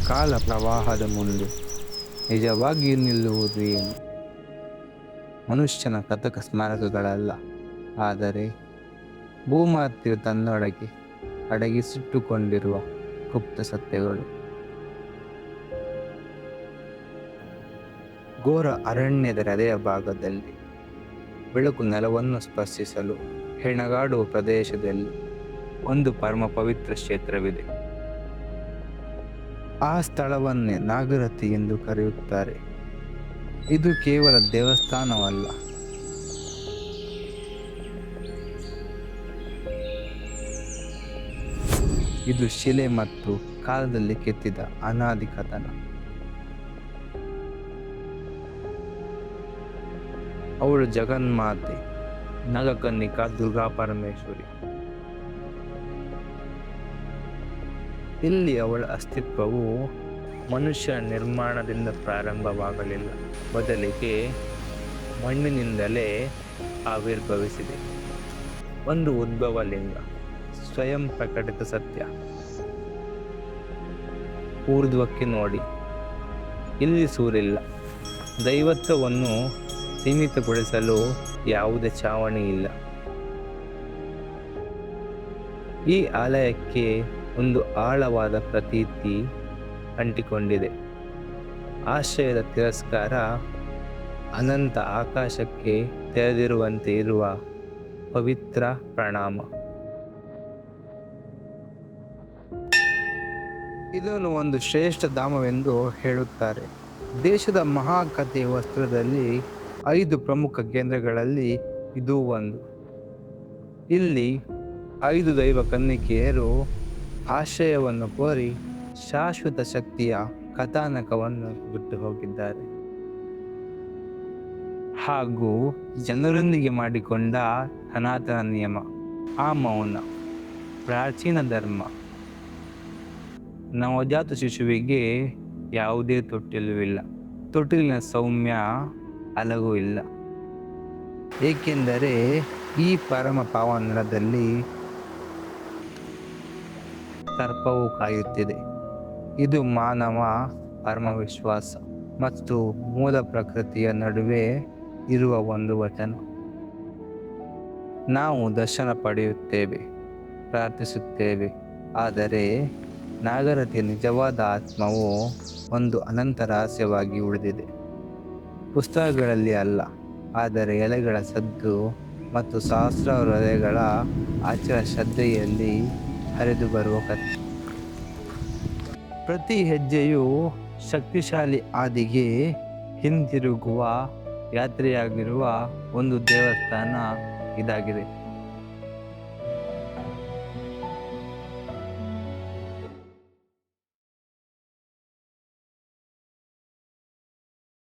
ಕಾಲ ಪ್ರವಾಹದ ಮುಂದೆ ನಿಜವಾಗಿಯೂ ನಿಲ್ಲುವುದು ಏನು? ಮನುಷ್ಯನ ಕಥಕ ಸ್ಮಾರಕಗಳಲ್ಲ, ಆದರೆ ಭೂಮಾತೆಯು ತನ್ನೊಳಗೆ ಅಡಗಿಸಿಟ್ಟುಕೊಂಡಿರುವ ಗುಪ್ತ ಸತ್ಯಗಳು. ಘೋರ ಅರಣ್ಯದ ಹೃದಯ ಭಾಗದಲ್ಲಿ, ಬೆಳಕು ನೆಲವನ್ನು ಸ್ಪರ್ಶಿಸಲು ಹೆಣಗಾಡುವ ಪ್ರದೇಶದಲ್ಲಿ ಒಂದು ಪರಮ ಪವಿತ್ರ ಕ್ಷೇತ್ರವಿದೆ. ಆ ಸ್ಥಳವನ್ನೇ ನಾಗರತಿ ಎಂದು ಕರೆಯುತ್ತಾರೆ. ಇದು ಕೇವಲ ದೇವಸ್ಥಾನವಲ್ಲ, ಇದು ಶಿಲೆ ಮತ್ತು ಕಾಲದಲ್ಲಿ ಕೆತ್ತಿದ ಅನಾದಿ ಕಥನ. ಅವಳು ಜಗನ್ಮಾತೆ, ನಾಗಕನ್ನಿಕಾ ದುರ್ಗಾ ಪರಮೇಶ್ವರಿ. ಇಲ್ಲಿ ಅವಳ ಅಸ್ತಿತ್ವವು ಮನುಷ್ಯ ನಿರ್ಮಾಣದಿಂದ ಪ್ರಾರಂಭವಾಗಲಿಲ್ಲ, ಬದಲಿಗೆ ಮಣ್ಣಿನಿಂದಲೇ ಆವಿರ್ಭವಿಸಿದೆ. ಒಂದು ಉದ್ಭವ ಲಿಂಗ, ಸ್ವಯಂ ಪ್ರಕಟಿತ ಸತ್ಯ. ಊರ್ಧ್ವಕ್ಕೆ ನೋಡಿ, ಇಲ್ಲಿ ಸೂರಿಲ್ಲ. ದೈವತ್ವವನ್ನು ಸೀಮಿತಗೊಳಿಸಲು ಯಾವುದೇ ಛಾವಣಿ ಇಲ್ಲ. ಈ ಆಲಯಕ್ಕೆ ಒಂದು ಆಳವಾದ ಪ್ರತೀತಿ ಅಂಟಿಕೊಂಡಿದೆ. ಆಶ್ರಯದ ತಿರಸ್ಕಾರ, ಅನಂತ ಆಕಾಶಕ್ಕೆ ತೆರೆದಿರುವಂತೆ ಇರುವ ಪವಿತ್ರ ಪ್ರಣಾಮ. ಇದನ್ನು ಒಂದು ಶ್ರೇಷ್ಠ ಧಾಮವೆಂದು ಹೇಳುತ್ತಾರೆ. ದೇಶದ ಮಹಾಕಥೆಯ ವಸ್ತ್ರದಲ್ಲಿ 5 ಪ್ರಮುಖ ಕೇಂದ್ರಗಳಲ್ಲಿ ಇದು ಒಂದು. ಇಲ್ಲಿ 5 ದೈವ ಕನ್ನಿಕೆಯರು ಆಶ್ರಯವನ್ನು ಕೋರಿ ಶಾಶ್ವತ ಶಕ್ತಿಯ ಕಥಾನಕವನ್ನು ಬಿಟ್ಟು ಹೋಗಿದ್ದಾರೆ, ಹಾಗೂ ಜನರೊಂದಿಗೆ ಮಾಡಿಕೊಂಡ ಸನಾತನ ನಿಯಮ, ಆ ಮೌನ, ಪ್ರಾಚೀನ ಧರ್ಮ. ನವಜಾತ ಶಿಶುವಿಗೆ ಯಾವುದೇ ತೊಟ್ಟಿಲು ಇಲ್ಲ, ತೊಟ್ಟಿಲಿನ ಸೌಮ್ಯ ಅಲಗೂ ಇಲ್ಲ, ಏಕೆಂದರೆ ಈ ಪರಮ ಪಾವನದಲ್ಲಿ ಸರ್ಪವು ಕಾಯುತ್ತಿದೆ. ಇದು ಮಾನವ ಪರಮ ವಿಶ್ವಾಸ ಮತ್ತು ಮೂಲ ಪ್ರಕೃತಿಯ ನಡುವೆ ಇರುವ ಒಂದು ವಚನ. ನಾವು ದರ್ಶನ ಪಡೆಯುತ್ತೇವೆ, ಪ್ರಾರ್ಥಿಸುತ್ತೇವೆ, ಆದರೆ ನಾಗರತಿಯ ನಿಜವಾದ ಆತ್ಮವು ಒಂದು ಅನಂತ ರಹಸ್ಯವಾಗಿ ಉಳಿದಿದೆ. ಪುಸ್ತಕಗಳಲ್ಲಿ ಅಲ್ಲ, ಆದರೆ ಎಲೆಗಳ ಸದ್ದು ಮತ್ತು ಸಹಸ್ರಾರು ಹೃದಯಗಳ ಆಚರ ಶ್ರದ್ಧೆಯಲ್ಲಿ ಹರಿದು ಬರುವ ಕಥೆ. ಪ್ರತಿ ಹೆಜ್ಜೆಯು ಶಕ್ತಿಶಾಲಿ ಆದಿಗೆ ಹಿಂದಿರುಗುವ ಯಾತ್ರೆಯಾಗಿರುವ ಒಂದು ದೇವಸ್ಥಾನ ಇದಾಗಿದೆ.